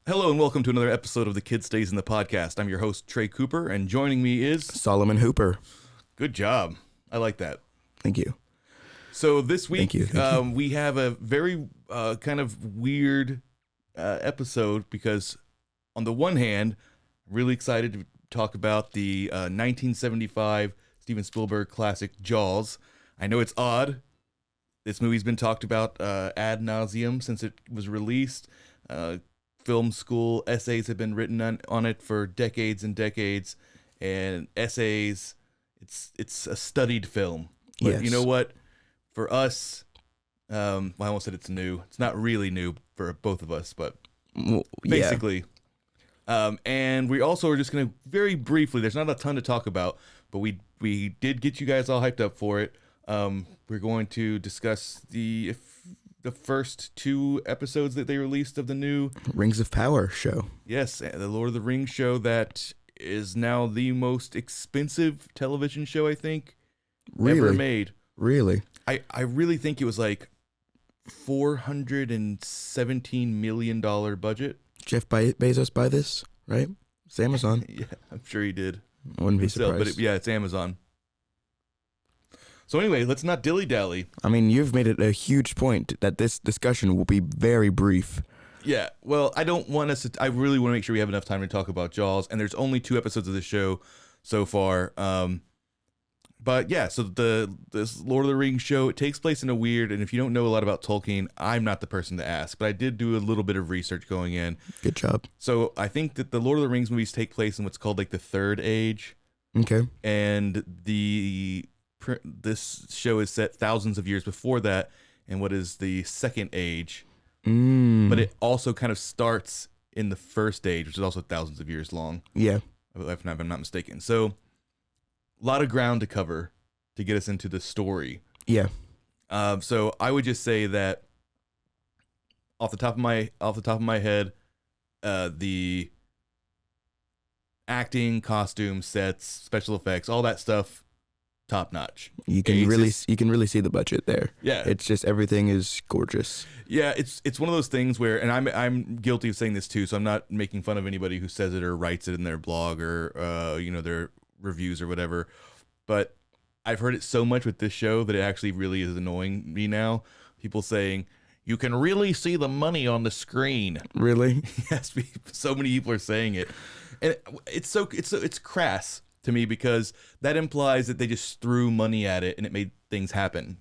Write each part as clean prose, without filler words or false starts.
Hello and welcome to another episode of The Kid Stays in the Podcast. I'm your host, Trey Cooper, and joining me is... Solomon Hooper. Good job. I like that. Thank you. So this week, Thank you. we have a very kind of weird episode because on the one hand, I'm really excited to talk about the 1975 Steven Spielberg classic Jaws. I know it's odd. This movie's been talked about ad nauseum since it was released. Film school essays have been written on it for decades and decades, and essays, it's a studied film. But Yes. You know what? For us, I almost said it's new. It's not really new for both of us, but Well, basically. And we also are just going to very briefly, there's not a ton to talk about, but we did get you guys all hyped up for it. We're going to discuss the first two episodes that they released of the new Rings of Power show. Yes, the Lord of the Rings show that is now the most expensive television show, I think, ever made. Really? I really think it was like $417 million budget. Jeff Bezos buy this, right? It's Amazon. Yeah, I'm sure he did. I wouldn't be Still, surprised. but it's Amazon. So anyway, let's not dilly-dally. I mean, you've made it a huge point that this discussion will be very brief. Yeah, well, I don't want us to... I really want to make sure we have enough time to talk about Jaws, and there's only 2 episodes of the show so far. But yeah, so this Lord of the Rings show, it takes place in a weird... And if you don't know a lot about Tolkien, I'm not the person to ask, but I did do a little bit of research going in. Good job. So I think that the Lord of the Rings movies take place in what's called like the Third Age, Okay. and this show is set thousands of years before that in what is the Second Age. But it also kind of starts in the First Age, which is also thousands of years long, Yeah. if I'm not mistaken. So a lot of ground to cover to get us into the story. Yeah. So I would just say that off the top of my head, the acting, costumes, sets, special effects, all that stuff, top notch. You can really see the budget there. Yeah. It's just everything is gorgeous. Yeah, it's one of those things where, and I'm guilty of saying this too, so I'm not making fun of anybody who says it or writes it in their blog or their reviews or whatever, but I've heard it so much with this show that it actually really is annoying me now. People saying you can really see the money on the screen. Really? Yes, so many people are saying it, and it's crass to me because that implies that they just threw money at it and it made things happen.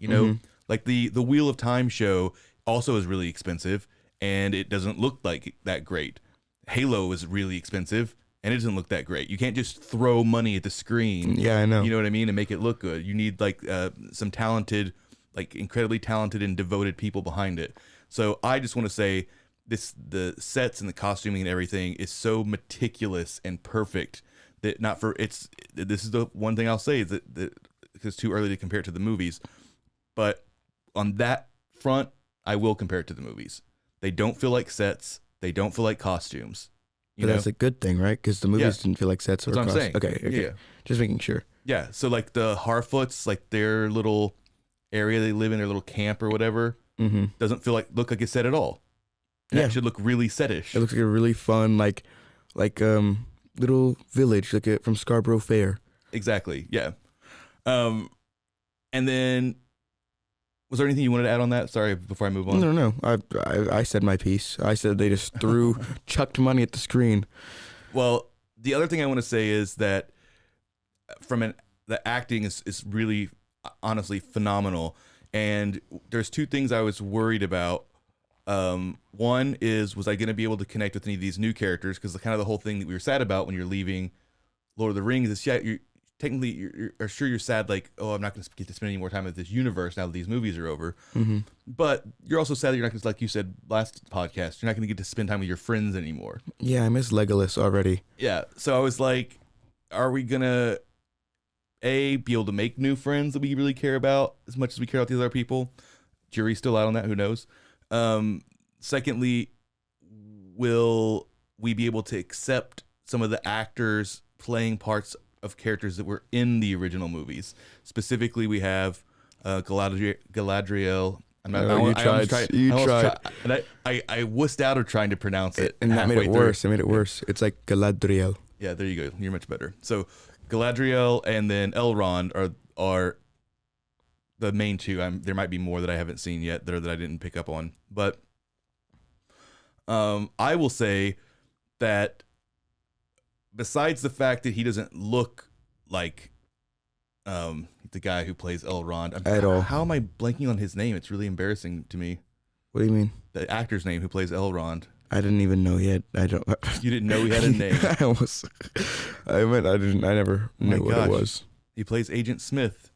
Like the Wheel of Time show also is really expensive and it doesn't look like that great. Halo is really expensive and it doesn't look that great. You can't just throw money at the screen. Yeah, I know. You know what I mean? And make it look good. You need like some talented, like incredibly talented and devoted people behind it. So I just want to say the sets and the costuming and everything is so meticulous and perfect that this is the one thing I'll say is that it's too early to compare it to the movies. But on that front, I will compare it to the movies. They don't feel like sets. They don't feel like costumes. But that's a good thing, right? Because the movies didn't feel like sets or That's what I'm saying. Okay. Yeah. Just making sure. Yeah, so like the Harfoots, like their little area they live in, their little camp or whatever, doesn't look like a set at all. It should look really setish. It looks like a really fun, like little village, like from Scarborough Fair. Exactly. Yeah. And then, was there anything you wanted to add on that? Sorry, before I move on. No. I said my piece. I said they just chucked money at the screen. Well, the other thing I want to say is that the acting is really honestly phenomenal. And there's 2 things I was worried about. One is, was I going to be able to connect with any of these new characters? Because kind of the whole thing that we were sad about when you're leaving Lord of the Rings is, you're sure you're sad, like, oh, I'm not going to get to spend any more time with this universe now that these movies are over. But you're also sad that you're not going to, like you said last podcast, you're not going to get to spend time with your friends anymore. Yeah, I miss Legolas already. Yeah, so I was like, are we going to, be able to make new friends that we really care about as much as we care about these other people? Jury's still out on that, who knows? Secondly, will we be able to accept some of the actors playing parts of characters that were in the original movies? Specifically, we have Galadriel I'm not. No, you tried. You tried. And I wussed out of trying to pronounce it, and that made it halfway worse. through. It made it worse. It's like Galadriel. Yeah, there you go. You're much better. So Galadriel and then Elrond are the main two. There might be more that I haven't seen yet that I didn't pick up on, but I will say that besides the fact that he doesn't look like the guy who plays Elrond At all. How am I blanking on his name? It's really embarrassing to me. What do you mean? The actor's name who plays Elrond. I didn't even know he had. I don't. You didn't know he had a name. I never knew what it was. He plays Agent Smith.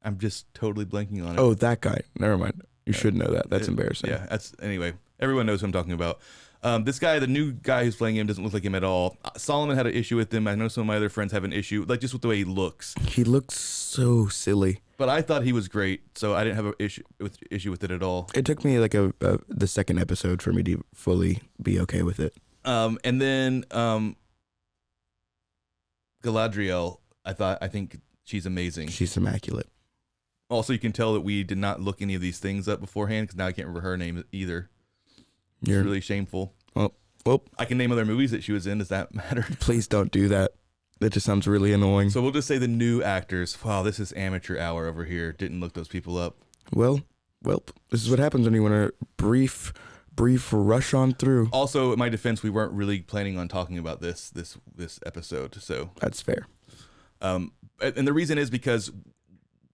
I'm just totally blanking on it. Oh, that guy. Never mind. You should know that. That's embarrassing. Yeah. Anyway. Everyone knows who I'm talking about. This guy, the new guy who's playing him, doesn't look like him at all. Solomon had an issue with him. I know some of my other friends have an issue, like just with the way he looks. He looks so silly. But I thought he was great, so I didn't have an issue with it at all. It took me like the second episode for me to fully be okay with it. And then Galadriel, I think she's amazing. She's immaculate. Also, you can tell that we did not look any of these things up beforehand because now I can't remember her name either. It's really shameful. Well, I can name other movies that she was in. Does that matter? Please don't do that. That just sounds really annoying. So we'll just say the new actors. Wow, this is amateur hour over here. Didn't look those people up. Well, this is what happens when you want to brief rush on through. Also, in my defense, we weren't really planning on talking about this episode. So that's fair. And the reason is because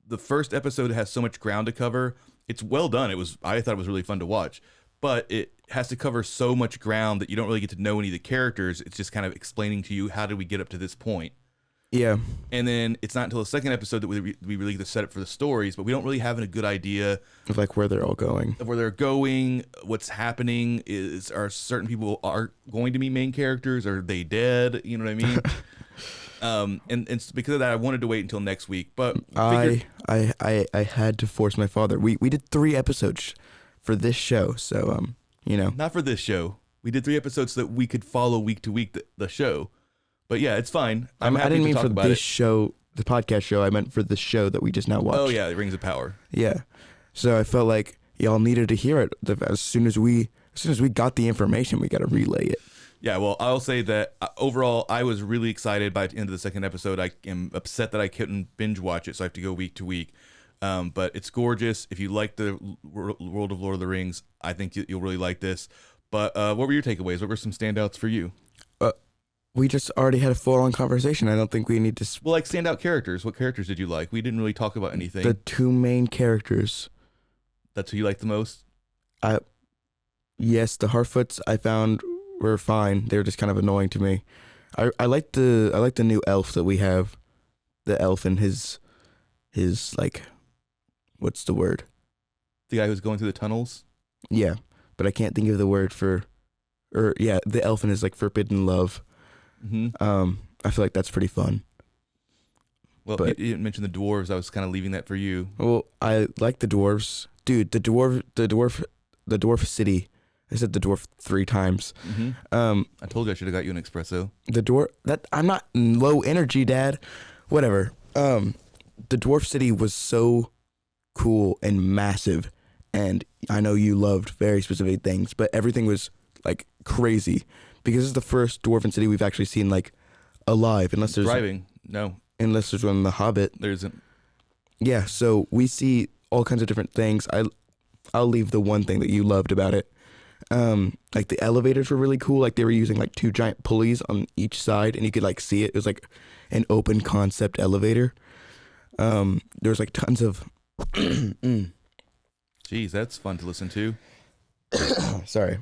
the first episode has so much ground to cover. It's well done. I thought it was really fun to watch, but it has to cover so much ground that you don't really get to know any of the characters. It's just kind of explaining to you how did we get up to this point. Yeah. And then it's not until the second episode that we really get to set up for the stories, but we don't really have a good idea of like where they're all going. Of where they're going, what's happening. Are certain people are going to be main characters? Are they dead? You know what I mean? And because of that, I wanted to wait until next week. But I had to force my father. We did 3 episodes for this show, so not for this show. We did 3 episodes so that we could follow week to week the show. But yeah, it's fine. I didn't mean for this show, the podcast show. I meant for the show that we just now watched. Oh yeah, the Rings of Power. Yeah. So I felt like y'all needed to hear it. As soon as we got the information, we got to relay it. Yeah, well, I'll say that overall, I was really excited by the end of the second episode. I am upset that I couldn't binge watch it, so I have to go week to week. But it's gorgeous. If you like the world of Lord of the Rings, I think you'll really like this. But what were your takeaways? What were some standouts for you? We just already had a full-on conversation. I don't think we need to... Well, like standout characters. What characters did you like? We didn't really talk about anything. The 2 main characters. That's who you like the most? Yes, the Harfoots I found were fine. They were just kind of annoying to me. I like the new elf that we have. The elf and his like... What's the word? The guy who's going through the tunnels? Yeah, but I can't think of the word for... the elf and his like forbidden love. Mm-hmm. I feel like that's pretty fun. Well, you didn't mention the dwarves. I was kind of leaving that for you. Well, I like the dwarves, dude. The dwarf city. I said the dwarf 3 times. Mm-hmm. I told you I should have got you an espresso. The dwarf. That I'm not low energy, Dad. Whatever. The dwarf city was so cool and massive, and I know you loved very specific things, but everything was like crazy. Because it's the first dwarven city we've actually seen like alive, unless there's thriving. No, unless there's one in The Hobbit. There isn't. Yeah, so we see all kinds of different things. I'll leave the one thing that you loved about it. Like the elevators were really cool. Like they were using like 2 giant pulleys on each side, and you could like see it. It was like an open concept elevator. There was like tons of. Jeez, that's fun to listen to. Sorry.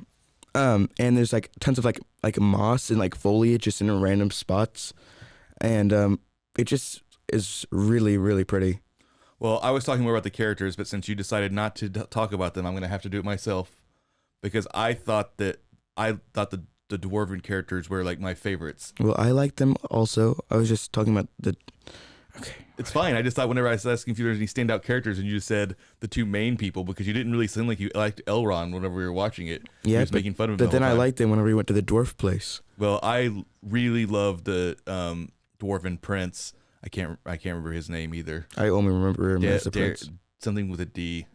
And there's like tons of like moss and like foliage just in random spots, and it just is really, really pretty. Well, I was talking more about the characters, but since you decided not to talk about them, I'm going to have to do it myself, because I thought the dwarven characters were like my favorites. Well, I like them also. I was just talking about the. Okay. It's fine. I just thought whenever I was asking if there was any standout characters, and you just said the 2 main people, because you didn't really seem like you liked Elrond whenever we were watching it. Yeah, you was making fun of him. But then I liked him whenever we went to the dwarf place. Well, I really loved the dwarven prince. I can't remember his name either. I only remember him as the prince. Something with a D.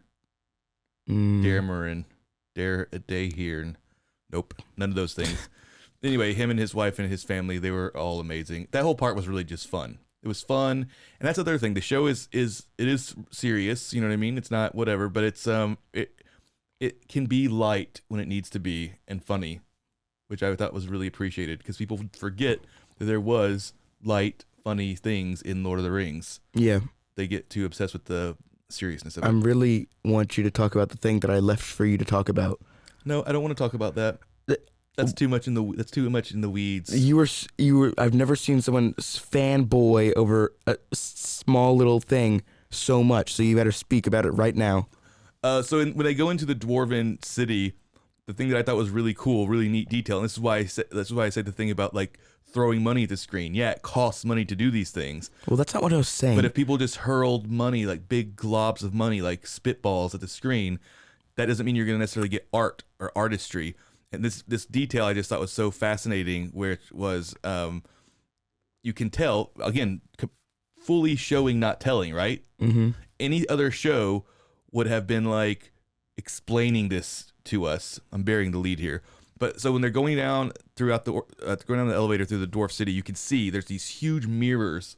Darmarin, Dare a Day here. Nope, none of those things. Anyway, him and his wife and his family, they were all amazing. That whole part was really just fun. It was fun, and that's the other thing. The show is serious. You know what I mean? It's not whatever, but it's it can be light when it needs to be and funny, which I thought was really appreciated because people forget that there was light, funny things in Lord of the Rings. Yeah. They get too obsessed with the seriousness of it. I really want you to talk about the thing that I left for you to talk about. No, I don't want to talk about that. That's too much in the weeds. You were. I've never seen someone fanboy over a small little thing so much. So you better speak about it right now. When I go into the Dwarven city, the thing that I thought was really cool, really neat detail, and this is why I said the thing about like throwing money at the screen. Yeah, it costs money to do these things. Well, that's not what I was saying. But if people just hurled money, like big globs of money, like spitballs at the screen, that doesn't mean you're going to necessarily get art or artistry. And this detail I just thought was so fascinating, where it was, you can tell, again, fully showing, not telling, right? Mm-hmm. Any other show would have been like explaining this to us. I'm burying the lead here. But so when they're going down going down the elevator through the dwarf city, you can see there's these huge mirrors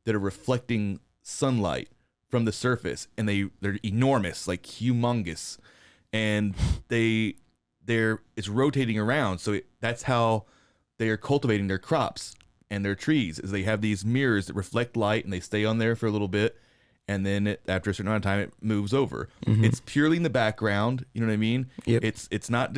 that are reflecting sunlight from the surface, and they're enormous, like humongous, and it's rotating around. So that's how they are cultivating their crops and their trees, is they have these mirrors that reflect light, and they stay on there for a little bit, and then after a certain amount of time, it moves over. Mm-hmm. It's purely in the background. You know what I mean? Yep. It's not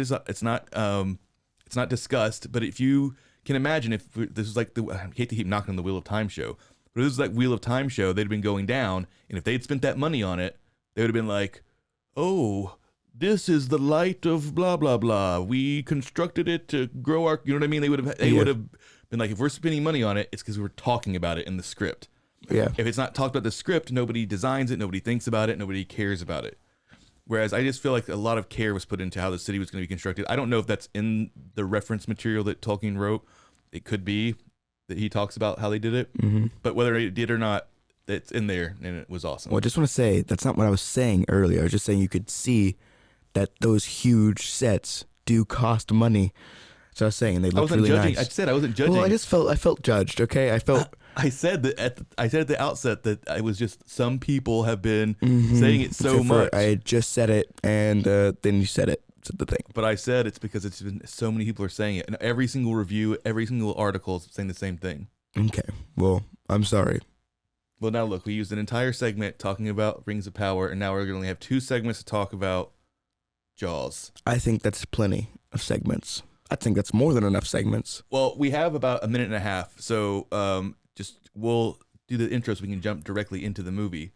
discussed. But if you can imagine, if this is like I hate to keep knocking on the Wheel of Time show, but if this is like Wheel of Time show, they'd been going down, and if they'd spent that money on it, they would have been like, oh, this is the light of blah blah blah. We constructed it to grow our. You know what I mean? They would have been like, if we're spending money on it, it's because we're talking about it in the script. Yeah. If it's not talked about the script, nobody designs it, nobody thinks about it, nobody cares about it. Whereas I just feel like a lot of care was put into how the city was going to be constructed. I don't know if that's in the reference material that Tolkien wrote. It could be that he talks about how they did it. Mm-hmm. But whether it did or not, it's in there, and it was awesome. Well, I just want to say, that's not what I was saying earlier. I was just saying you could see that those huge sets do cost money. So I was saying they look really judging. nice. I said I wasn't judging. Well, I felt judged. Okay, I said that at the outset that it was just some people have been saying it so much. I had just said it, and then you said it. Said the thing. But I said it's because it's been so many people are saying it, and every single review, every single article is saying the same thing. Okay. Well, I'm sorry. Well, now look, we used an entire segment talking about Rings of Power, and now we're going to only have 2 segments to talk about Jaws. I think that's plenty of segments. I think that's more than enough segments. Well, we have about a minute and a half, so we'll do the intro so we can jump directly into the movie.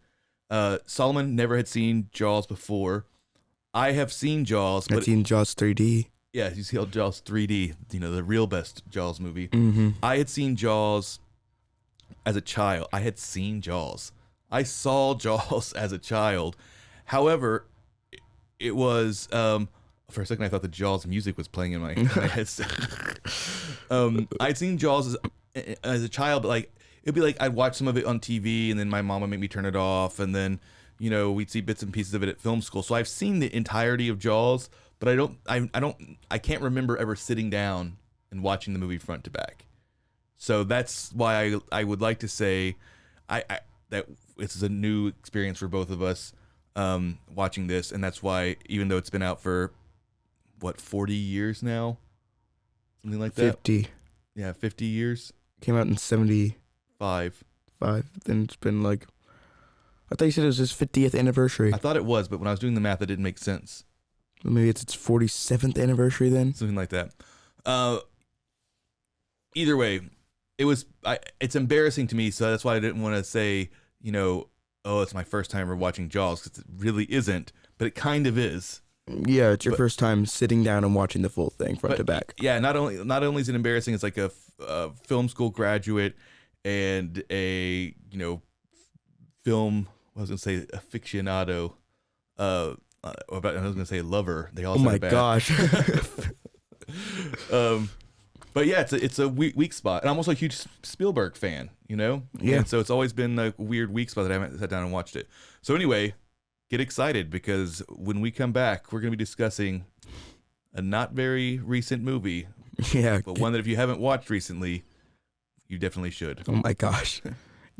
Solomon never had seen Jaws before. I have seen Jaws. I've seen Jaws 3D. Yeah, you see Jaws 3D, the real best Jaws movie. Mm-hmm. I had seen Jaws as a child. I had seen Jaws. I saw Jaws as a child. However, it was... for a second, I thought the Jaws music was playing in my headset. I'd seen Jaws as a child, but like it'd be like I'd watch some of it on TV, and then my mom would make me turn it off, and then we'd see bits and pieces of it at film school. So I've seen the entirety of Jaws, but I can't remember ever sitting down and watching the movie front to back. So that's why I would like to say that this is a new experience for both of us watching this, and that's why, even though it's been out for 40 years now, something like that. 50. Yeah, 50 years. Came out in 75. Then it's been like, I thought you said it was his 50th anniversary. I thought it was, but when I was doing the math, it didn't make sense. Maybe it's its 47th anniversary then. Something like that. Either way, it's embarrassing to me, so that's why I didn't want to say, oh, it's my first time ever watching Jaws, because it really isn't, but it kind of is. Yeah, it's your first time sitting down and watching the full thing front to back. Yeah, not only is it embarrassing, it's like a film school graduate and a film. I was gonna say aficionado. I was gonna say lover. They all. Oh my gosh. But yeah, it's a weak spot, and I'm also a huge Spielberg fan. Yeah. And so it's always been a weird weak spot that I haven't sat down and watched it. So anyway. get excited because when we come back, we're going to be discussing a not very recent movie, Yeah. but one that if you haven't watched recently, you definitely should. Oh my gosh.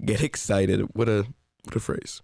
Get excited. What a phrase.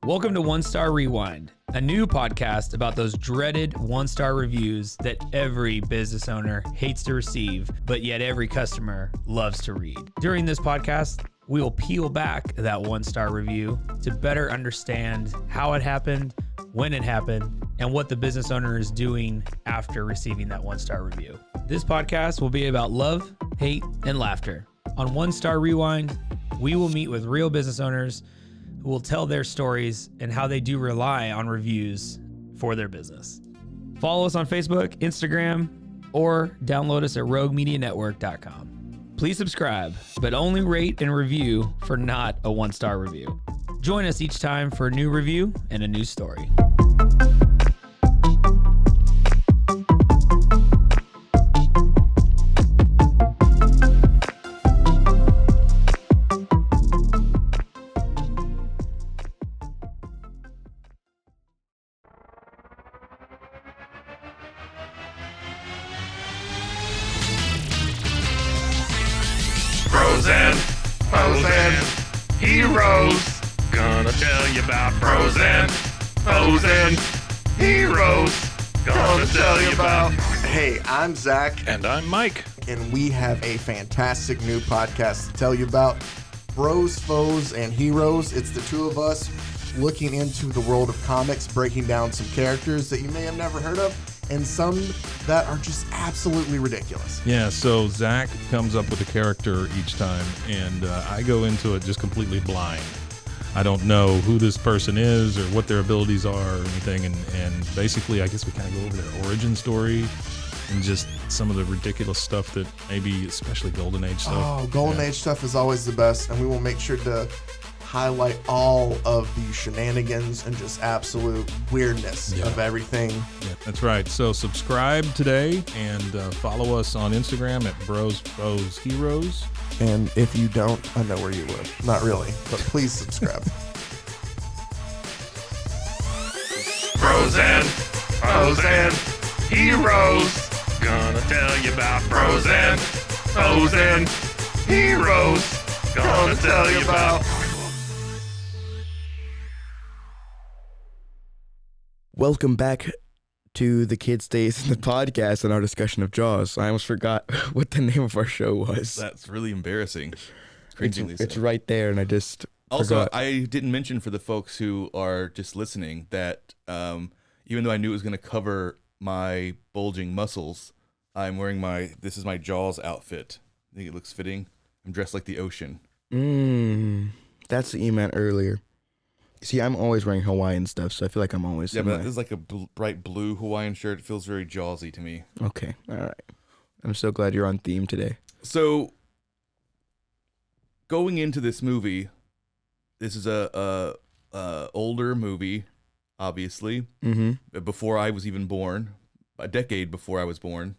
Welcome to One Star Rewind, a new podcast about those dreaded one-star reviews that every business owner hates to receive, but yet every customer loves to read. During this podcast, we will peel back that one-star review to better understand how it happened, when it happened, and what the business owner is doing after receiving that one-star review. This podcast will be about love, hate, and laughter. On One Star Rewind, we will meet with real business owners who will tell their stories and how they do rely on reviews for their business. Follow us on Facebook, Instagram, or download us at roguemedianetwork.com. Please subscribe, but only rate and review for not a one-star review. Join us each time for a new review and a new story. Pros and heroes. Gonna tell you about pros and heroes. Gonna tell you about. Hey, I'm Zach, And I'm Mike. and we have a fantastic new podcast to tell you about. Bros, Foes, and Heroes. It's the two of us looking into the world of comics, breaking down some characters that you may have never heard of, and some that are just absolutely ridiculous. Yeah, so Zach comes up with a character each time, and I go into it just completely blind. I don't know who this person is or what their abilities are or anything, and basically I guess we kind of go over their origin story and just some of the ridiculous stuff that maybe, especially Golden Age stuff. Oh, Golden Age stuff is always the best, and we will make sure to highlight all of the shenanigans and just absolute weirdness of everything. Yeah, that's right. So subscribe today and follow us on Instagram at Bros, Foes, Heroes. And if you don't, I know where you live. Not really, but please subscribe. Pros and heroes. Gonna tell you about pros and heroes. Gonna tell you about. Welcome back to the Kid Stays in the podcast and our discussion of Jaws. I almost forgot what the name of our show was. That's really embarrassing. It's, Cringingly it's so. right there, and I just Also, forgot. I didn't mention for the folks who are just listening that even though I knew it was going to cover my bulging muscles, I'm wearing this is my Jaws outfit. I think it looks fitting. I'm dressed like the ocean. That's what you meant earlier. See, I'm always wearing Hawaiian stuff, so I feel like I'm always Yeah, in but my- this is like a bright blue Hawaiian shirt. It feels very Jawsy to me. Okay, all right. I'm so glad you're on theme today. So, going into this movie, this is a older movie, obviously. Mm-hmm. Before I was even born, a decade before I was born.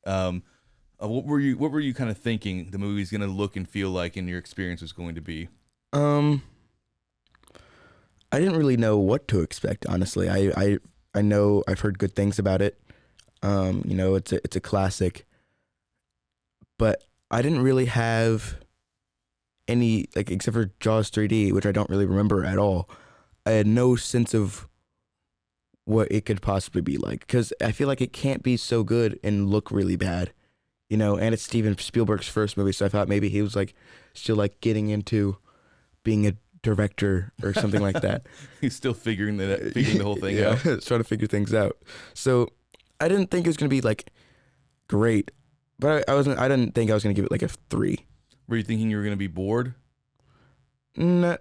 What were you kind of thinking the movie's gonna look and feel like, and your experience was going to be? I didn't really know what to expect, honestly. I know I've heard good things about it. It's a classic, but I didn't really have any, like, except for Jaws 3D, which I don't really remember at all. I had no sense of what it could possibly be like, because I feel like it can't be so good and look really bad, and it's Steven Spielberg's first movie, so I thought maybe he was like still like getting into being a director or something like that. He's still figuring the whole thing yeah, out. trying to figure things out. So I didn't think it was gonna be like great, but I didn't think I was gonna give it like a 3. Were you thinking you were gonna be bored? No,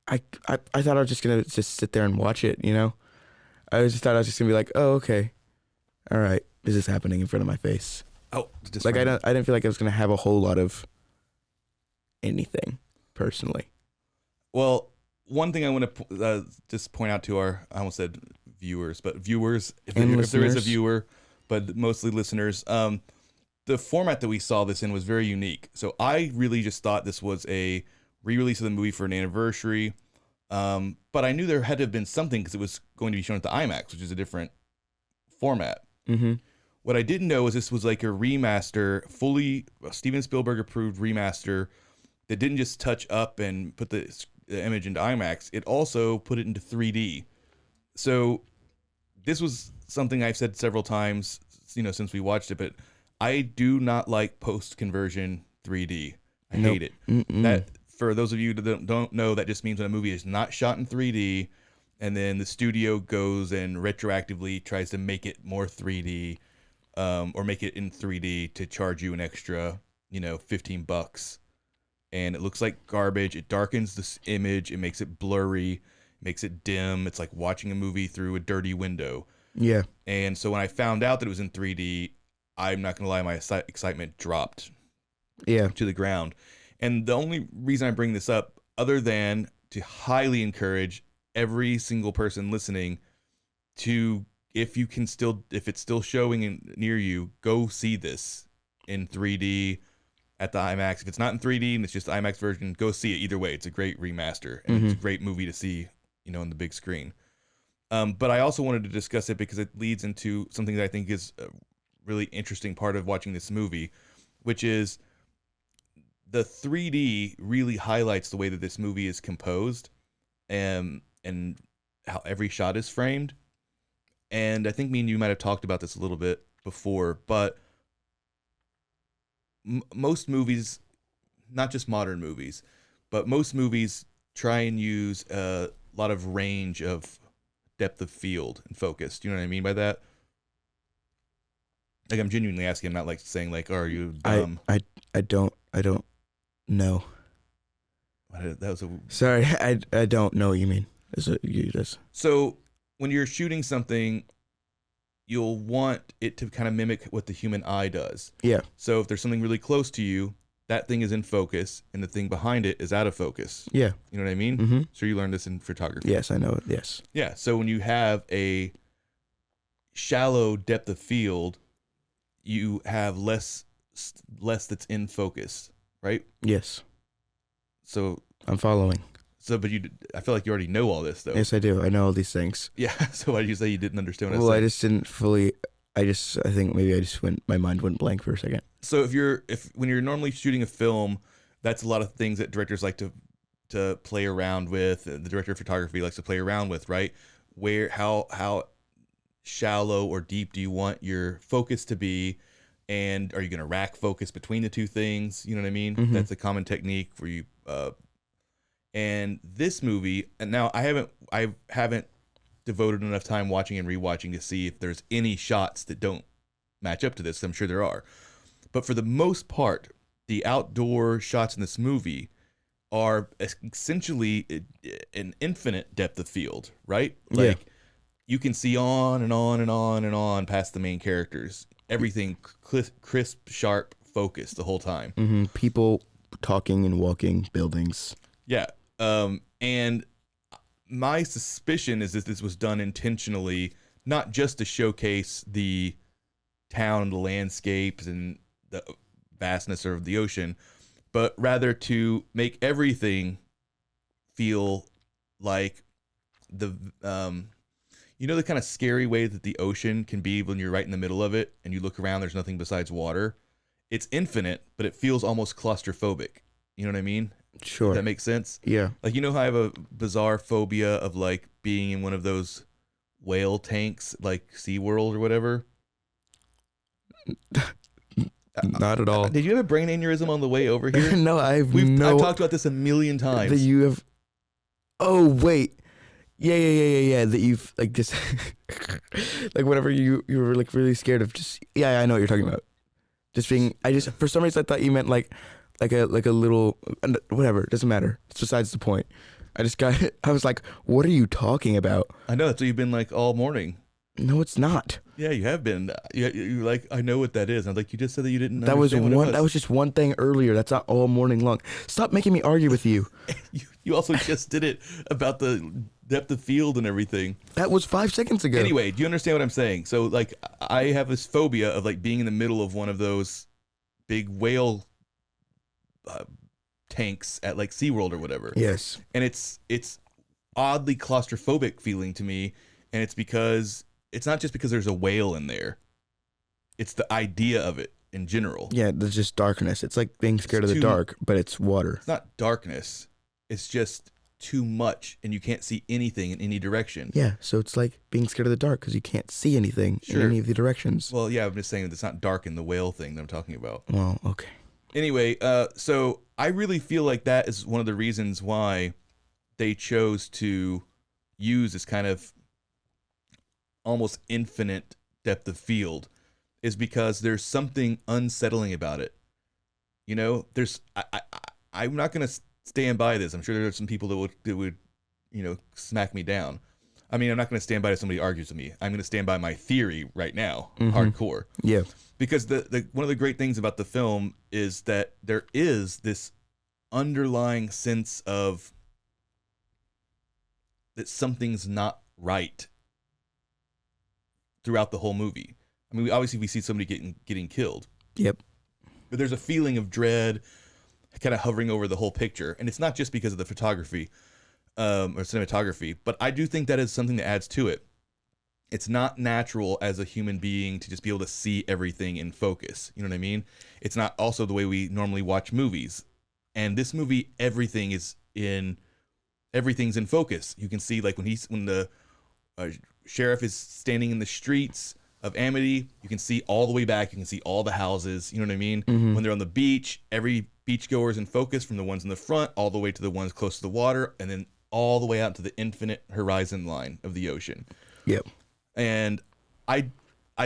I thought I was just gonna just sit there and watch it. I just thought I was just gonna be like, oh, okay, all right, this is happening in front of my face. Oh, just Like I didn't feel like I was gonna have a whole lot of anything personally. Well, one thing I want to just point out to our, I almost said viewers, but viewers, if And there is a listeners. viewer, but mostly listeners, the format that we saw this in was very unique. So I really just thought this was a re-release of the movie for an anniversary. But I knew there had to have been something because it was going to be shown at the IMAX, which is a different format. Mm-hmm. What I didn't know is this was like a remaster, fully Steven Spielberg approved remaster that didn't just touch up and put the image into IMAX. It also put it into 3D. So this was something I've said several times, since we watched it, but I do not like post-conversion 3D. I hate it. Mm-mm. That, for those of you that don't know, that just means when a movie is not shot in 3D and then the studio goes and retroactively tries to make it more 3D, or make it in 3D to charge you an extra, $15. And it looks like garbage. It darkens this image. It makes it blurry, makes it dim. It's like watching a movie through a dirty window. Yeah. And so when I found out that it was in 3D, I'm not going to lie, my excitement dropped Yeah. to the ground. And the only reason I bring this up, other than to highly encourage every single person listening to, if it's still showing near you, go see this in 3D at the IMAX. If it's not in 3D and it's just the IMAX version, go see it. Either way, it's a great remaster and it's a great movie to see, on the big screen. But I also wanted to discuss it because it leads into something that I think is a really interesting part of watching this movie, which is the 3D really highlights the way that this movie is composed, and how every shot is framed. And I think me and you might have talked about this a little bit before, but most movies, not just modern movies, but most movies try and use a lot of range of depth of field and focus. Do you know what I mean by that? Like, I'm genuinely asking. I'm not like saying like, "Oh, are you dumb?" I don't know. That was a Sorry, I don't know what you mean. Is it you just? So when you're shooting something, you'll want it to kind of mimic what the human eye does. Yeah. So if there's something really close to you, that thing is in focus, and the thing behind it is out of focus. Yeah. You know what I mean? Mm-hmm. So you learned this in photography. Yes, I know it. Yes. Yeah. So when you have a shallow depth of field, you have less that's in focus, right? Yes. So I'm following. but I feel like you already know all this though. Yes, I do. I know all these things. Yeah. So why did you say you didn't understand what I Well, was I saying? just didn't fully. I think maybe my mind went blank for a second. So when you're normally shooting a film, that's a lot of things that directors like to play around with. The director of photography likes to play around with, right? How shallow or deep do you want your focus to be, and are you going to rack focus between the two things? You know what I mean? Mhm. That's a common technique for you. And this movie, and now I haven't devoted enough time watching and rewatching to see if there's any shots that don't match up to this. I'm sure there are. But for the most part, the outdoor shots in this movie are essentially an infinite depth of field, right? Yeah. Like you can see on and on and on and on past the main characters. Everything crisp, sharp, focused the whole time. Mm-hmm. People talking and walking, buildings. Yeah. And my suspicion is that this was done intentionally, not just to showcase the town, the landscapes, and the vastness of the ocean, but rather to make everything feel like the the kind of scary way that the ocean can be when you're right in the middle of it and you look around, there's nothing besides water. It's infinite, but it feels almost claustrophobic. You know what I mean? Sure. That makes sense. Yeah. Like, how I have a bizarre phobia of like being in one of those whale tanks, like SeaWorld or whatever. Not at all. Did you have a brain aneurysm on the way over here? No, I've I've talked about this a million times. that you have. Oh wait, yeah. That you've like just like whenever you were like really scared of just I know what you're talking about. Just being, for some reason I thought you meant like a little whatever. It doesn't matter. It's besides the point. I was like, what are you talking about? I know that's what you've been like all morning. No, it's not. Yeah, you have been. You're like, I know what that is. I'm like, you just said that you didn't. That was understand what it one. That was just one thing earlier. That's not all morning long. Stop making me argue with you. You also just did it about the depth of field and everything. That was 5 seconds ago. Anyway, do you understand what I'm saying? So, like, I have this phobia of like being in the middle of one of those big whale tanks at like SeaWorld or whatever. Yes. And it's oddly claustrophobic feeling to me, and it's because it's not just because there's a whale in there. It's the idea of it in general. Yeah, there's just darkness. It's like being scared of the dark, but it's water. It's not darkness. It's just too much, and you can't see anything in any direction. Yeah, so it's like being scared of the dark because you can't see anything in any of the directions. Well, yeah, I'm just saying it's not dark in the whale thing that I'm talking about. Well, okay. Anyway, so I really feel like that is one of the reasons why they chose to use this kind of almost infinite depth of field, is because there's something unsettling about it. You know, I'm not going to stand by this. I'm sure there are some people that would, you know, smack me down. I mean, I'm not going to stand by if somebody argues with me. I'm going to stand by my theory right now, hardcore. Yeah. Because the one of the great things about the film is that there is this underlying sense of that something's not right throughout the whole movie. I mean, obviously we see somebody getting killed. Yep. But there's a feeling of dread kind of hovering over the whole picture, and it's not just because of the photography or cinematography, but I do think that is something that adds to it. It's not natural as a human being to just be able to see everything in focus. You know what I mean? It's not also the way we normally watch movies. And this movie, everything's in focus. You can see like when the sheriff is standing in the streets of Amity, you can see all the way back. You can see all the houses. You know what I mean? When they're on the beach, every beachgoer is in focus, from the ones in the front all the way to the ones close to the water, and then all the way out to the infinite horizon line of the ocean. Yep. And I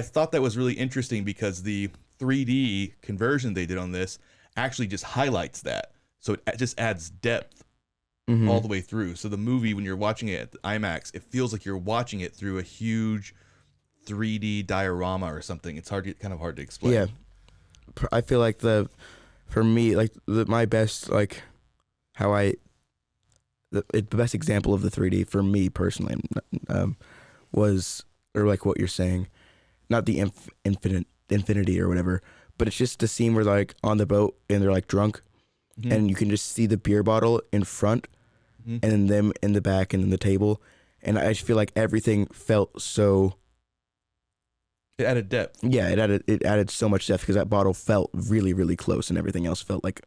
thought that was really interesting because the 3D conversion they did on this actually just highlights that. So it just adds depth all the way through. So the movie, when you're watching it at IMAX, it feels like you're watching it through a huge 3D diorama or something. It's kind of hard to explain. Yeah. I feel like for me, like my best, like how the best example of the 3D for me personally was, or like what you're saying, not the infinity or whatever, but it's just the scene where they're like on the boat and they're like drunk, and you can just see the beer bottle in front, and then them in the back, and then the table, and I just feel like everything felt so. It added depth. Yeah, it added so much depth because that bottle felt really, really close, and everything else felt like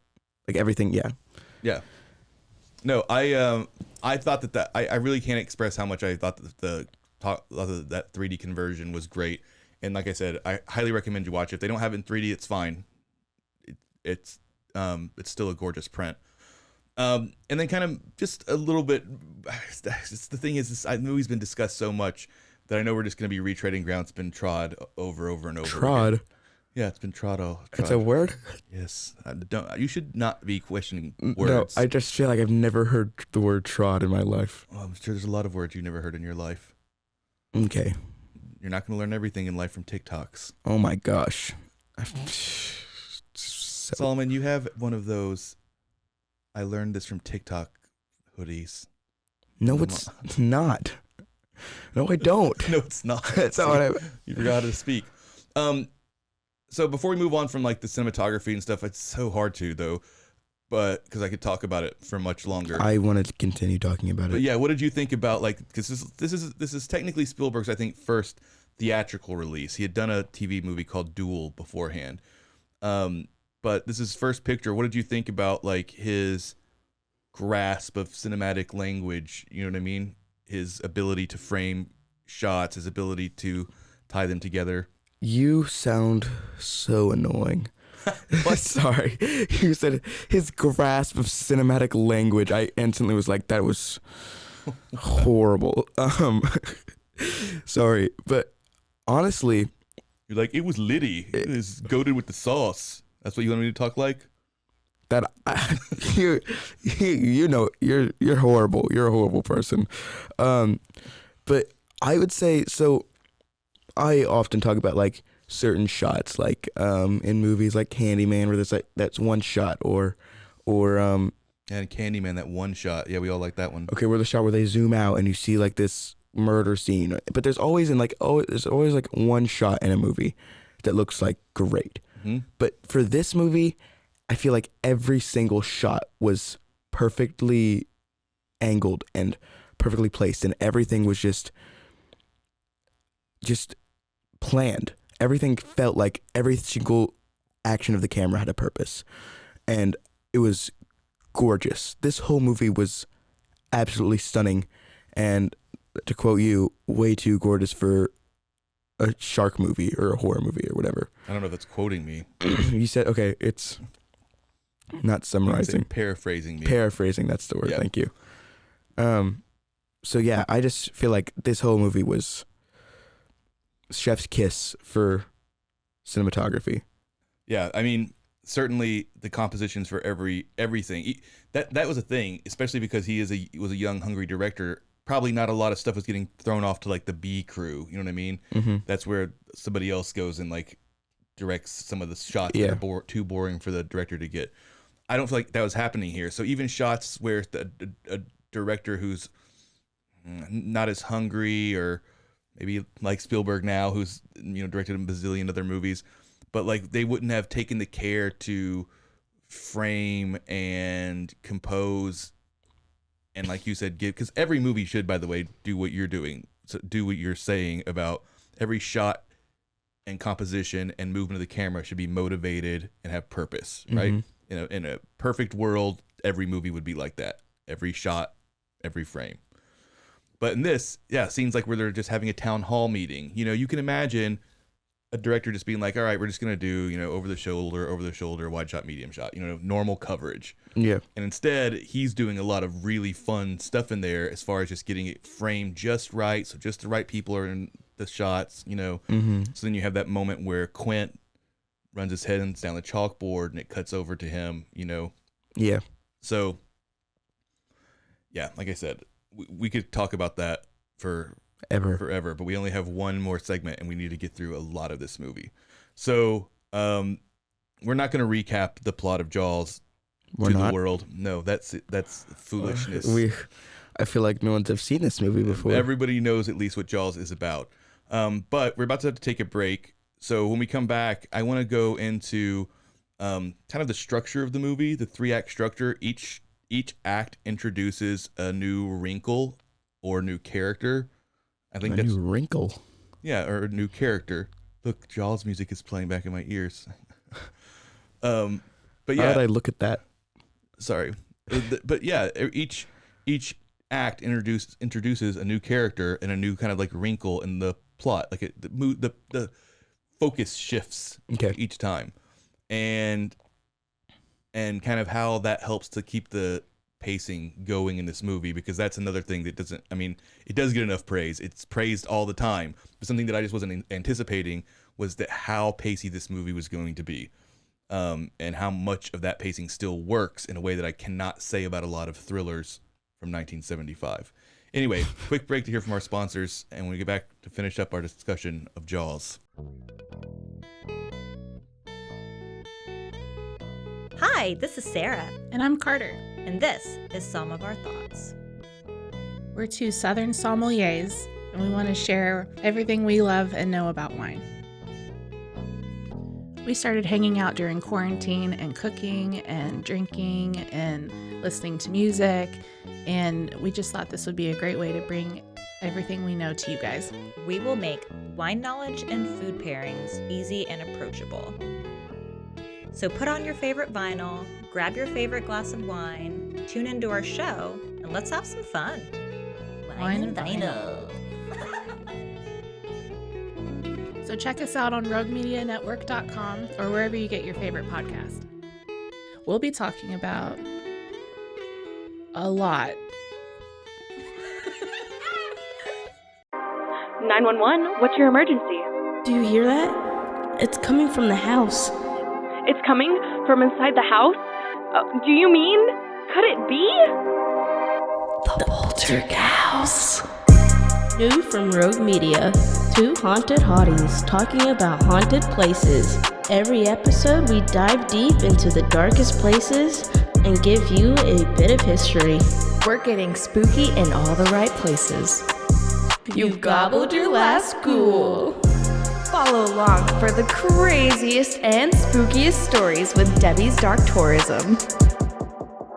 everything. Yeah. Yeah. No, I thought that I really can't express how much I thought that that 3D conversion was great. And like I said, I highly recommend you watch it. If they don't have it in 3D, it's fine. It's still a gorgeous print. And then kind of just a little bit. The thing is, the movie's been discussed so much that I know we're just going to be retreading ground. It's been trod over and over. Trod. Again. Yeah, it's been trod. It's a word. Yes. You should not be questioning words. No, I just feel like I've never heard the word trod in my life. Well, I'm sure there's a lot of words you've never heard in your life. Okay. You're not going to learn everything in life from TikToks. Oh my gosh. Solomon, you have one of those I learned this from TikTok hoodies. No, it's not. No, I don't. No, it's not. That's not what I... You forgot how to speak. So before we move on from like the cinematography and stuff, it's so hard to though, but because I could talk about it for much longer. I wanted to continue talking about it. But yeah, what did you think about like, because this is technically Spielberg's, I think, first theatrical release. He had done a TV movie called Duel beforehand, but this is his first picture. What did you think about like his grasp of cinematic language? You know what I mean? His ability to frame shots, his ability to tie them together. You sound so annoying. Sorry. You said his grasp of cinematic language. I instantly was like, that was horrible. Sorry. But honestly, you're like, it was litty. It was goated with the sauce. That's what you want me to talk like? That you know, you're horrible. You're a horrible person. But I would say, so I often talk about like certain shots, like in movies like Candyman, where there's like that's one shot, or And Candyman, that one shot. Yeah, we all like that one. okay, where the shot where they zoom out and you see like this murder scene. But there's always there's always like one shot in a movie that looks like great. Mm-hmm. But for this movie, I feel like every single shot was perfectly angled and perfectly placed, and everything was just planned. Everything felt like every single action of the camera had a purpose, and it was gorgeous. This whole movie was absolutely stunning, and to quote you, way too gorgeous for a shark movie or a horror movie or whatever. I don't know if that's quoting me. You said, okay, it's not summarizing. Paraphrasing me. Paraphrasing, that's the word. Yeah. Thank you. So yeah, I just feel like this whole movie was chef's kiss for cinematography. Yeah, I mean, certainly the compositions for everything. That was a thing, especially because he was a young, hungry director. Probably not a lot of stuff was getting thrown off to like the B crew. You know what I mean? Mm-hmm. That's where somebody else goes and like directs some of the shots Yeah. that are too boring for the director to get. I don't feel like that was happening here. So even shots where a director who's not as hungry, or maybe like Spielberg now, who's directed a bazillion other movies, but like they wouldn't have taken the care to frame and compose and, like you said, give, because every movie should, by the way, do what you're doing, so do what you're saying about every shot and composition and movement of the camera should be motivated and have purpose, right? Mm-hmm. In a perfect world, every movie would be like that. Every shot, every frame. But in this, yeah, scenes like where they're just having a town hall meeting. You can imagine a director just being like, all right, we're just going to do, over the shoulder, wide shot, medium shot, normal coverage. Yeah. And instead, he's doing a lot of really fun stuff in there as far as just getting it framed just right. So just the right people are in the shots, Mm-hmm. So then you have that moment where Quint runs his head down the chalkboard and it cuts over to him, Yeah. So, yeah, like I said, we could talk about that forever, but we only have one more segment and we need to get through a lot of this movie. So, we're not going to recap the plot of Jaws the world. No, that's foolishness. I feel like no one's have seen this movie before. Everybody knows at least what Jaws is about. But we're about to have to take a break. So when we come back, I want to go into kind of the structure of the movie, the 3-act structure. Each act introduces a new wrinkle or new character. I think that's new wrinkle. Yeah, or a new character. Look, Jaws music is playing back in my ears. But yeah, How did I look at that? Sorry, but yeah, each act introduces a new character and a new kind of like wrinkle in the plot. Like the focus shifts each time, and kind of how that helps to keep the pacing going in this movie, because that's another thing that doesn't. I mean, it does get enough praise. It's praised all the time, but something that I just wasn't anticipating was that how pacey this movie was going to be. And how much of that pacing still works in a way that I cannot say about a lot of thrillers from 1975. Anyway, quick break to hear from our sponsors, and when we get back to finish up our discussion of Jaws. Hi, this is Sarah. And I'm Carter. And this is Some of Our Thoughts. We're two Southern sommeliers, and we want to share everything we love and know about wine. We started hanging out during quarantine and cooking and drinking and listening to music, and we just thought this would be a great way to bring everything we know to you guys. We will make wine knowledge and food pairings easy and approachable. So put on your favorite vinyl, grab your favorite glass of wine, tune into our show, and let's have some fun. Wine and vinyl. So check us out on roguemedianetwork.com or wherever you get your favorite podcast. We'll be talking about a lot. 911, what's your emergency? Do you hear that? It's coming from the house. It's coming from inside the house? Do you mean? Could it be? The Poltergeist. New from Rogue Media. Two haunted hotties talking about haunted places. Every episode, we dive deep into the darkest places and give you a bit of history. We're getting spooky in all the right places. You've gobbled your last ghoul. Follow along for the craziest and spookiest stories with Debbie's Dark Tourism.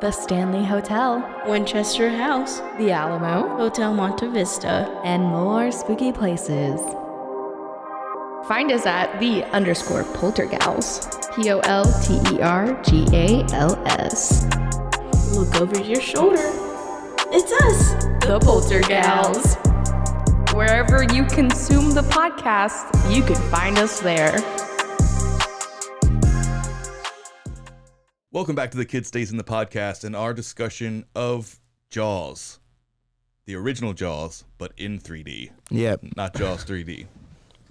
The Stanley Hotel, Winchester House, The Alamo, Hotel Monte Vista, and more spooky places. Find us at _Poltergals. POLTERGALS. Look over your shoulder. It's us, The Poltergals. Wherever you consume the podcast, you can find us there. Welcome back to The Kid Stays in the Podcast and our discussion of Jaws. The original Jaws, but in 3D. Yeah. Not Jaws 3D.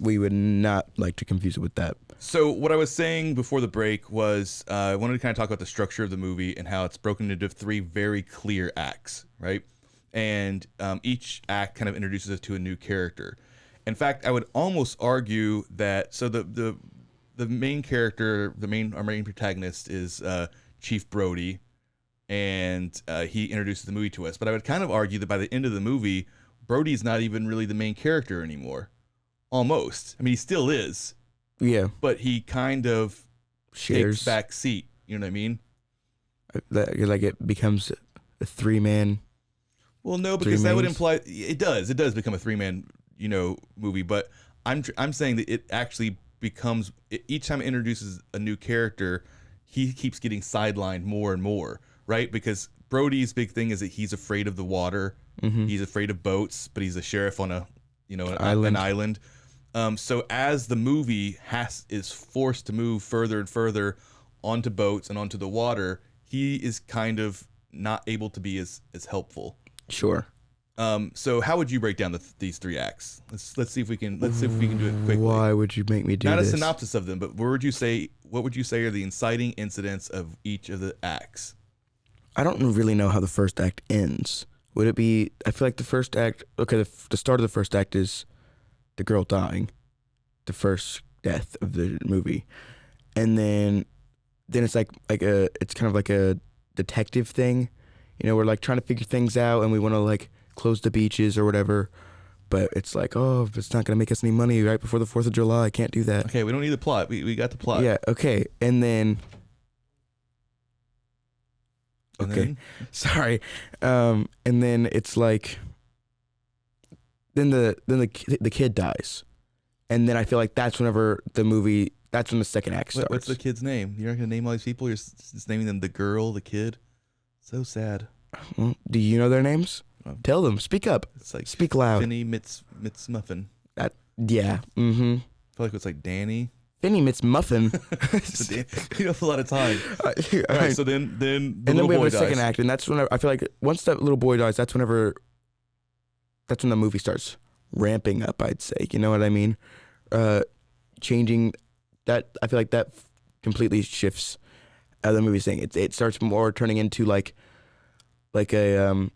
We would not like to confuse it with that. So what I was saying before the break was I wanted to kind of talk about the structure of the movie and how it's broken into 3 very clear acts, right? And each act kind of introduces us to a new character. In fact, I would almost argue that the main character, our main protagonist is Chief Brody, and he introduces the movie to us. But I would kind of argue that by the end of the movie, Brody's not even really the main character anymore. Almost. I mean, he still is. Yeah. But he kind of Shares. takes back seat. You know what I mean? Like it becomes a 3-man. Well, no, because that would imply it does become a 3-man, movie. But I'm saying that it actually becomes, each time it introduces a new character, he keeps getting sidelined more and more, right? Because Brody's big thing is that he's afraid of the water, he's afraid of boats, but he's a sheriff on an island. So as the movie is forced to move further and further onto boats and onto the water, he is kind of not able to be as helpful. Sure. So how would you break down these 3 acts? Let's see if we can do it quickly. Why would you make me do this? Not this? a synopsis of them, but what would you say are the inciting incidents of each of the acts? I don't really know how the first act ends. Would it be? I feel like the first act. Okay, the start of the first act is the girl dying, the first death of the movie, and then it's it's kind of like a detective thing. We're like trying to figure things out, and we want to like close the beaches or whatever, but it's like, oh, it's not gonna make us any money right before the 4th of July. I can't do that. Okay, we don't need the plot. We got the plot. Yeah. Okay, and then. Sorry. And then it's like. Then the kid dies, and then I feel like that's whenever the movie. That's when the second act starts. What's the kid's name? You're not gonna name all these people. You're just naming them the girl, the kid. So sad. Well, do you know their names? Tell them. Speak up. It's like speak loud. Finny Mitz Muffin. Yeah. Mm-hmm. I feel like it's like Danny. Finny Mitz Muffin. You have a lot of time. All right. So then the little we have boy a second act, and that's whenever I feel like once that little boy dies, that's when the movie starts ramping up. I'd say. You know what I mean? Changing that. I feel like that completely shifts the movie thing. It starts more turning into like a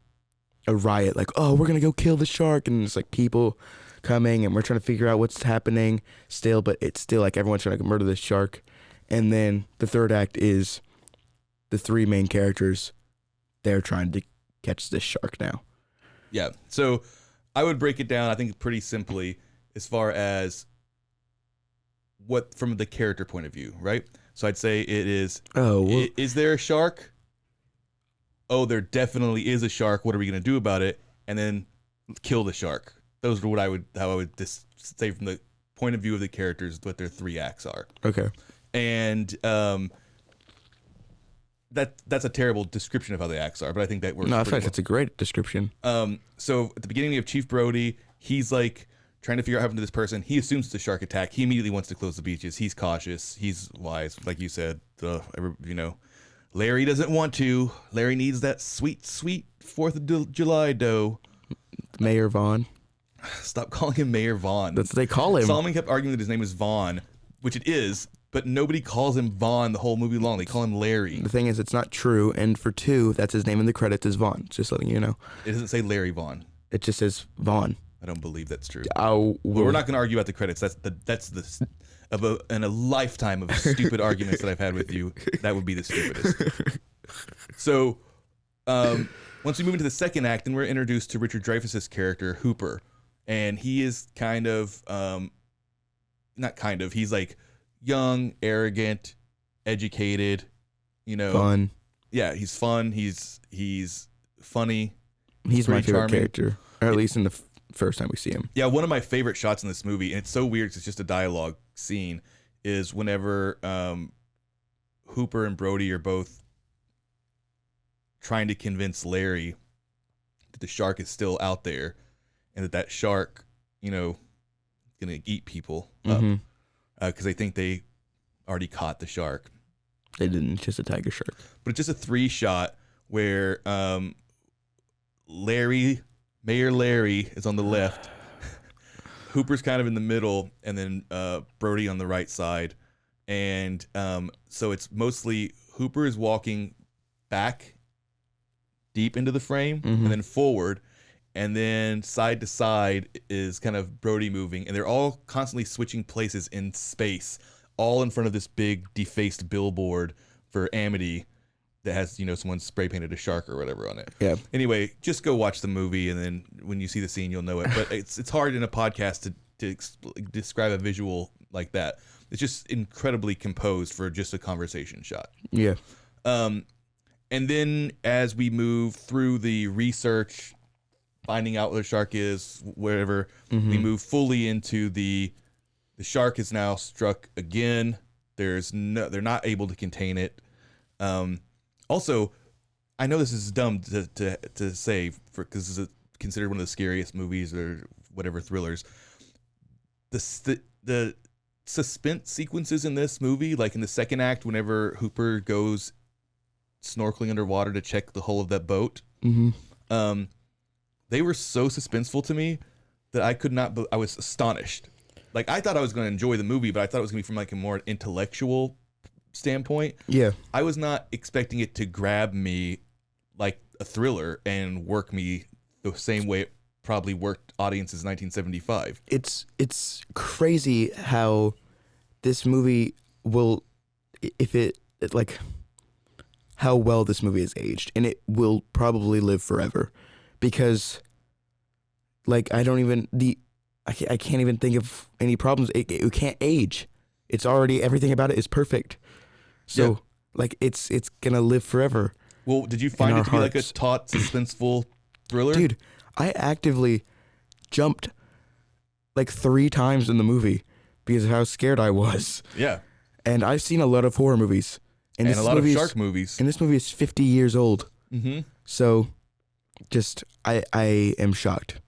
riot, like, oh, we're gonna go kill the shark, and it's like people coming and we're trying to figure out what's happening still, but it's still like everyone's trying to murder this shark. And then the third act is the 3 main characters, they're trying to catch this shark now. Yeah, so I would break it down, I think, pretty simply as far as what from the character point of view, right? So I'd say it is, is there a shark? Oh, there definitely is a shark. What are we going to do about it? And then kill the shark. Those are how I would just say from the point of view of the characters what their 3 acts are. Okay. And that's a terrible description of how the acts are, but I think that works. No, I think that's a great description. So at the beginning of Chief Brody, he's like trying to figure out what happened to this person. He assumes it's a shark attack. He immediately wants to close the beaches. He's cautious. He's wise, like you said. Larry doesn't want to. Larry needs that sweet 4th of July dough. Mayor Vaughn. Stop calling him Mayor Vaughn. That's what they call him. Solomon kept arguing that his name is Vaughn, which it is, but nobody calls him Vaughn the whole movie long. They call him Larry. The thing is, it's not true, and for 2, that's his name in the credits is Vaughn. Just letting you know. It doesn't say Larry Vaughn. It just says Vaughn. I don't believe that's true. Well, We're not going to argue about the credits. That's in a lifetime of stupid arguments that I've had with you. That would be the stupidest. So, once we move into the second act, then we're introduced to Richard Dreyfuss's character Hooper, and he is kind of, he's like young, arrogant, educated, fun. Yeah, he's fun. He's funny. He's my favorite charming character, or at least in the first time we see him. Yeah, one of my favorite shots in this movie, and it's so weird 'cause it's just a dialogue scene, is whenever Hooper and Brody are both trying to convince Larry that the shark is still out there and that shark, gonna eat people up because they think they already caught the shark. They didn't, it's just a tiger shark. But it's just a 3-shot where Mayor Larry is on the left, Hooper's kind of in the middle, and then Brody on the right side. And so it's mostly Hooper is walking back deep into the frame and then forward, and then side to side is kind of Brody moving, and they're all constantly switching places in space, all in front of this big defaced billboard for Amity that has, someone spray painted a shark or whatever on it. Yeah. Anyway, just go watch the movie, and then when you see the scene, you'll know it. But it's hard in a podcast to describe a visual like that. It's just incredibly composed for just a conversation shot. Yeah. And then as we move through the research, finding out what the shark is, whatever, we move fully into the shark is now struck again. They're not able to contain it. Also, I know this is dumb to say because this is considered one of the scariest movies or whatever thrillers. The suspense sequences in this movie, like in the second act, whenever Hooper goes snorkeling underwater to check the hull of that boat, they were so suspenseful to me that I was astonished. Like, I thought I was going to enjoy the movie, but I thought it was going to be from like a more intellectual standpoint. Yeah. I was not expecting it to grab me like a thriller and work me the same way it probably worked audiences in 1975. It's crazy how this movie will, how well this movie is aged, and it will probably live forever, because I can't even think of any problems. It can't age. It's already, everything about it is perfect. So it's gonna live forever. Well, did you find it to be like a taut, suspenseful thriller? Dude, I actively jumped like 3 times in the movie because of how scared I was. Yeah. And I've seen a lot of horror movies. And a lot of shark movies. And this movie is 50 years old. Mm-hmm. So just, I am shocked.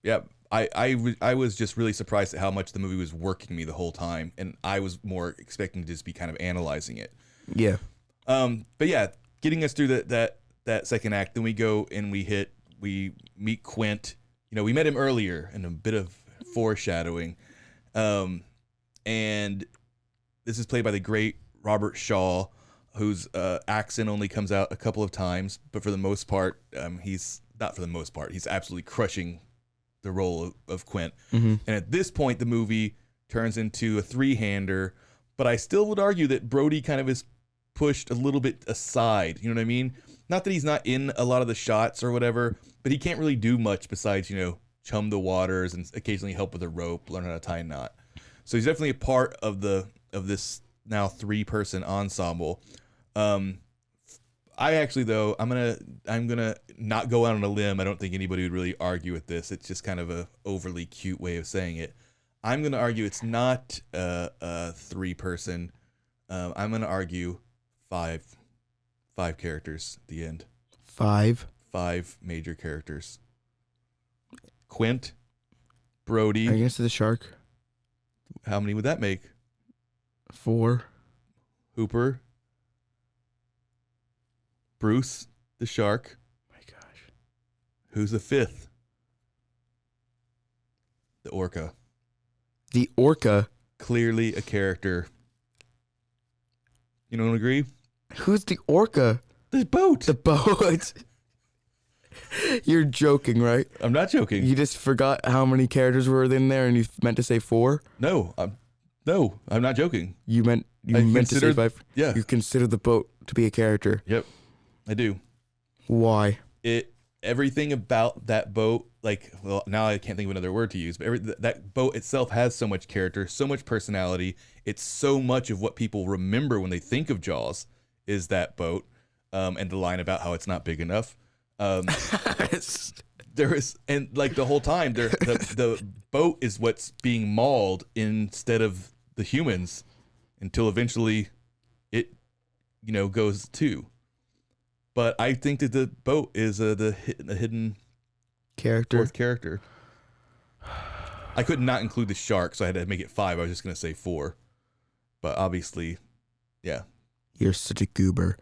Yeah. I was just really surprised at how much the movie was working me the whole time, and I was more expecting to just be kind of analyzing it. Yeah. But yeah, getting us through that second act, then we go and we meet Quint. We met him earlier in a bit of foreshadowing, and this is played by the great Robert Shaw, whose accent only comes out a couple of times, but for the most part, he's absolutely crushing the role of Quint. And at this point, the movie turns into a 3-hander, but I still would argue that Brody kind of is pushed a little bit aside. You know what I mean? Not that he's not in a lot of the shots or whatever, but he can't really do much besides, chum the waters and occasionally help with a rope, learn how to tie a knot. So he's definitely a part of this now 3-person ensemble. I actually, though, I'm gonna not go out on a limb. I don't think anybody would really argue with this. It's just kind of a overly cute way of saying it. I'm gonna argue it's not a 3-person. I'm gonna argue 5 characters at the end. 5 major characters. Quint, Brody. Are you gonna say the shark? How many would that make? 4. Hooper. Bruce, the shark. My gosh. Who's the 5th? The orca. The orca? Clearly a character. You don't agree? Who's the orca? The boat. The boat. You're joking, right? I'm not joking. You just forgot how many characters were in there, and you meant to say 4. No, I'm not joking. You meant to say considered- 5. yeah. You consider the boat to be a character. Yep, I do. Why? Everything about that boat, like, well, now I can't think of another word to use, but that boat itself has so much character, so much personality. It's so much of what people remember when they think of Jaws is that boat, and the line about how it's not big enough. There is, and like the whole time, the boat is what's being mauled instead of the humans, until eventually it, goes too. But I think that the boat is the hidden Character. 4th character. I could not include the shark, so I had to make it 5. I was just going to say 4. But obviously, yeah. You're such a goober.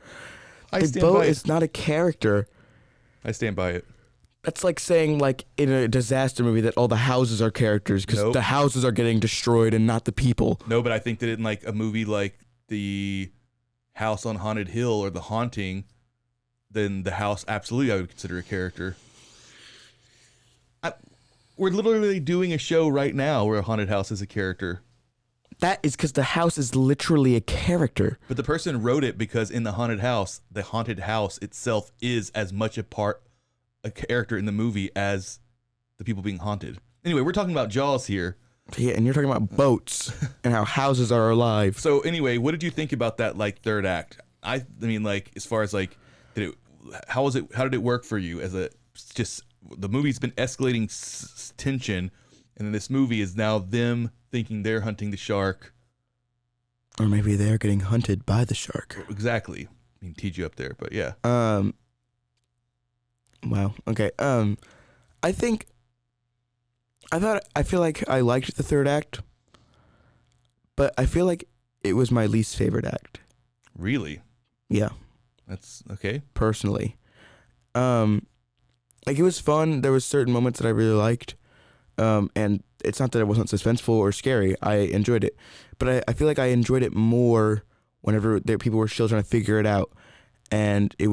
I The stand boat by it. is not a character. I stand by it. That's like saying, like, in a disaster movie that all the houses are characters because Nope. the houses are getting destroyed and not the people. No, but I think that in like a movie like The House on Haunted Hill or The Haunting, then the house absolutely I would consider a character. We're literally doing a show right now where a haunted house is a character. That is because the house is literally a character. But the person wrote it because in the haunted house itself is as much a character in the movie as the people being haunted. Anyway, we're talking about Jaws here. Yeah, and you're talking about boats and how houses are alive. So anyway, what did you think about that like 3rd act? I mean, like, as far as like, how did it work for you as just the movie's been escalating tension, and then this movie is now them thinking they're hunting the shark. Or maybe they're getting hunted by the shark. Exactly. I mean, teed you up there, but yeah. Wow. Okay. I feel like I liked the 3rd act, but I feel like it was my least favorite act. Really? Yeah. That's okay. Personally. Like, it was fun. There was certain moments that I really liked. And it's not that it wasn't suspenseful or scary. I enjoyed it. But I feel like I enjoyed it more whenever people were still trying to figure it out. And it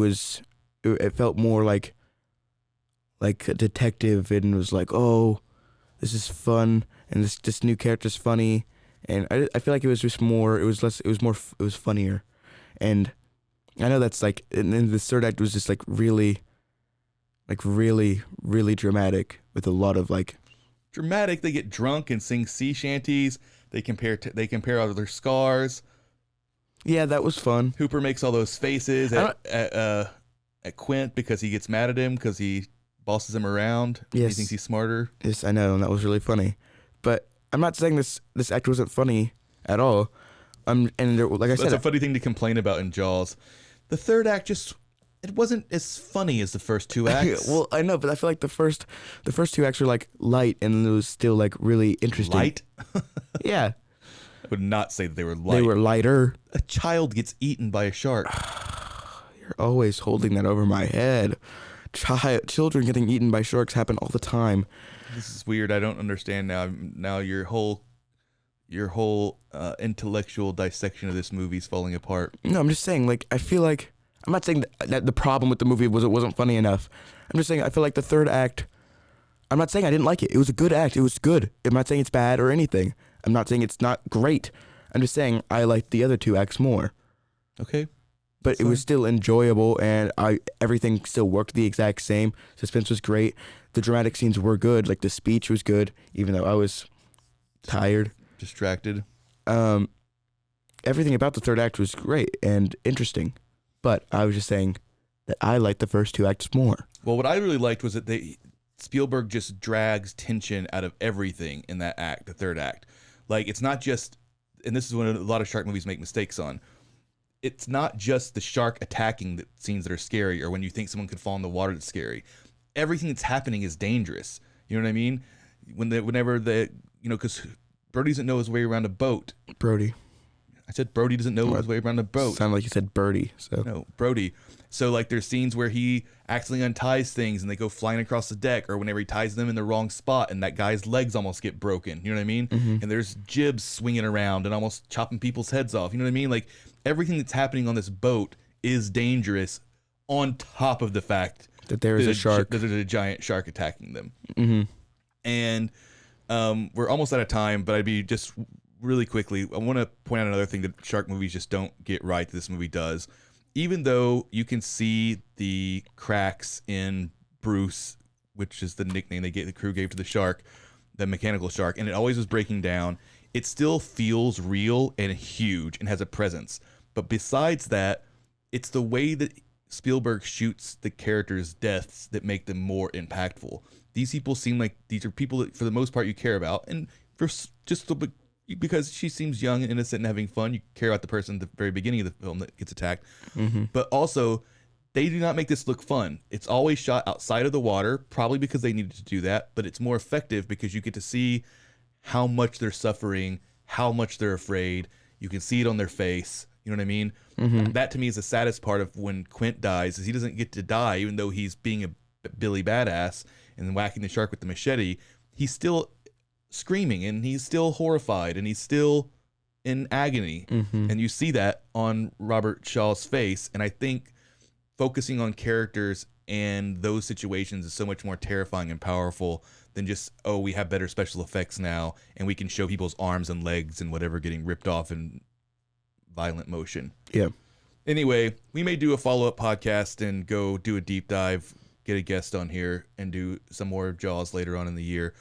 felt more like a detective, and it was like, oh, this is fun, and this new character's funny. And I feel like it was just more, it was funnier. And I know that's like, and then the 3rd act was just really dramatic with a lot of like. Dramatic. They get drunk and sing sea shanties. They compare all of their scars. Yeah, that was fun. Hooper makes all those faces at Quint because he gets mad at him because he bosses him around. Yes. He thinks he's smarter. Yes, I know, and that was really funny. But I'm not saying this act wasn't funny at all. Like I said, That's a funny thing to complain about in Jaws. The 3rd act it wasn't as funny as the first 2 acts. well, I know, but I feel like the first 2 acts were like light, and it was still like really interesting. Light? Yeah. I would not say that they were light. They were lighter. A child gets eaten by a shark. You're always holding that over my head. Children getting eaten by sharks happen all the time. This is weird. I don't understand now. Now your whole intellectual dissection of this movie is falling apart. No, I'm just saying, like, I feel like, I'm not saying that the problem with the movie was it wasn't funny enough. I'm just saying I feel like the 3rd act, I'm not saying I didn't like it. It was a good act. It was good. I'm not saying it's bad or anything. I'm not saying it's not great. I'm just saying I liked the other 2 acts more. Okay. But it was still enjoyable, and everything still worked the exact same. Suspense was great. The dramatic scenes were good. Like, the speech was good, even though I was tired. Distracted. Everything about the 3rd act was great and interesting. But I was just saying that I liked the first 2 acts more. Well, what I really liked was that Spielberg just drags tension out of everything in that act, the 3rd act. Like, it's not just, and this is when a lot of shark movies make mistakes on, it's not just the shark attacking the scenes that are scary, or when you think someone could fall in the water that's scary. Everything that's happening is dangerous. You know what I mean? Whenever because Brody doesn't know his way around a boat. Brody. I said Brody doesn't know his way around a boat. Sounded like you said Birdie. So no, Brody. So like there's scenes where he accidentally unties things and they go flying across the deck, or whenever he ties them in the wrong spot and that guy's legs almost get broken. You know what I mean? Mm-hmm. And there's jibs swinging around and almost chopping people's heads off. You know what I mean? Like everything that's happening on this boat is dangerous, on top of the fact That there is a shark. There's a giant shark attacking them. Mm-hmm. And we're almost out of time, but I'd be just really quickly, I want to point out another thing that shark movies just don't get right that this movie does. Even though you can see the cracks in Bruce, which is the nickname the crew gave to the shark, the mechanical shark, and it always was breaking down, it still feels real and huge and has a presence. But besides that, it's the way that Spielberg shoots the characters' deaths that make them more impactful. These people seem like these are people that, for the most part, you care about, and for just because she seems young and innocent and having fun, you care about the person at the very beginning of the film that gets attacked. Mm-hmm. But also, they do not make this look fun. It's always shot outside of the water, probably because they needed to do that, but it's more effective because you get to see how much they're suffering, how much they're afraid. You can see it on their face. You know what I mean? Mm-hmm. That to me is the saddest part of when Quint dies, is he doesn't get to die, even though he's being a Billy badass and whacking the shark with the machete. He's still screaming and he's still horrified and he's still in agony. Mm-hmm. And you see that on Robert Shaw's face. And I think focusing on characters and those situations is so much more terrifying and powerful than just, oh, we have better special effects now and we can show people's arms and legs and whatever getting ripped off in violent motion. Yeah. Anyway, we may do a follow-up podcast and go do a deep dive, get a guest on here, and do some more Jaws later on in the year.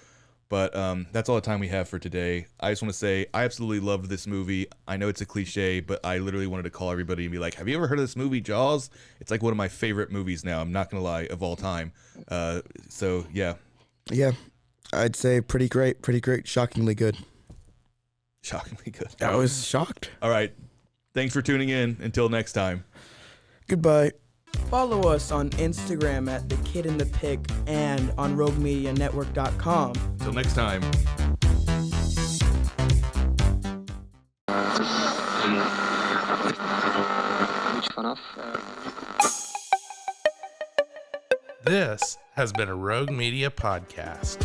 But that's all the time we have for today. I just want to say I absolutely loved this movie. I know it's a cliche, but I literally wanted to call everybody and be like, have you ever heard of this movie, Jaws? It's like one of my favorite movies now. I'm not going to lie, of all time. So, yeah. Yeah. I'd say pretty great. Shockingly good. Shockingly good. I was shocked. All right. Thanks for tuning in. Until next time. Goodbye. Follow us on Instagram at The Kid in the Pick and on RogueMediaNetwork.com. Until next time. This has been a Rogue Media podcast.